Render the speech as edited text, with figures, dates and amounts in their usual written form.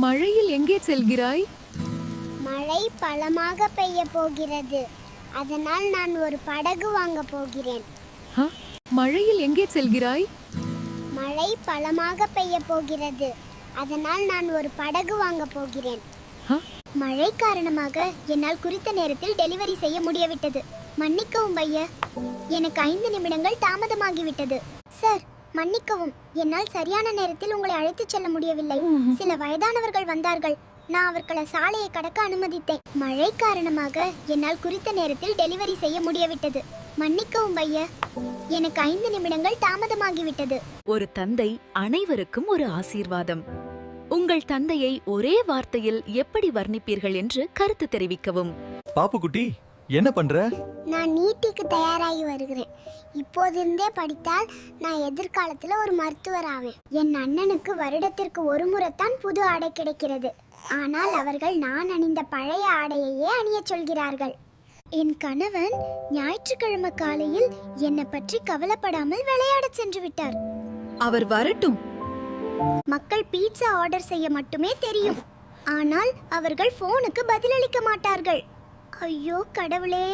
மழையில் எங்கே செல்கிறாய்? மழை பலமாக பெய்ய போகிறது. அதனால் நான் ஒரு படகு வாங்க போகிறேன். மழையில் எங்கே செல்கிறாய்? மழை பலமாக பெய்ய போகிறது. அதனால் நான் ஒரு படகு வாங்க போகிறேன். மழை காரணமாக என்னால் குறித்த நேரத்தில் டெலிவரி செய்ய முடியவிட்டது. மன்னிக்கவும் பையா, எனக்கு 5 நிமிடங்கள் தாமதமாகிவிட்டது. சார், மன்னிக்கவும், என்னால் சரியான நேரத்தில் உங்களை அழைத்துச் செல்ல முடியவில்லை. சில வயதானவர்கள் வந்தார்கள். நான் அவர்களை சாலையை கடக்க அனுமதித்தேன். மழை காரணமாக என்னால் குறித்த நேரத்தில் டெலிவரி செய்ய முடியவிட்டது. மன்னிக்கவும் பையா, எனக்கு 5 நிமிடங்கள் தாமதமாகிவிட்டது. ஒரு தந்தை அனைவருக்கும் ஒரு ஆசீர்வாதம். உங்கள் தந்தையை ஒரே வார்த்தையில் எப்படி வர்ணிப்பீர்கள் என்று கருத்து தெரிவிக்கவும். பாப்புக்குட்டி, என்ன பண்ற? நான் நீட்டிக்கு தயாராகி வருகிறேன். இப்போதிருந்தே படித்தால் நான் எதிர்காலத்துல ஒரு மருத்துவர் ஆவேன். என் அண்ணனுக்கு வருடத்திற்கு ஒரு முறைத்தான் புது ஆடை கிடைக்கிறது. ஆனால் அவர்கள் நான் அணிந்த பழைய ஆடையையே அணியச் சொல்கிறார்கள். என் கணவன் ஞாயிற்றுக்கிழமை காலையில் என்னை பற்றி கவலைப்படாமல் விளையாடச் சென்று விட்டார். அவர் வரட்டும். மக்கள் பீட்சா ஆர்டர் செய்ய மட்டுமே தெரியும். ஆனால் அவர்கள் போனுக்கு பதிலளிக்க மாட்டார்கள். ஐயோ கடவுளே!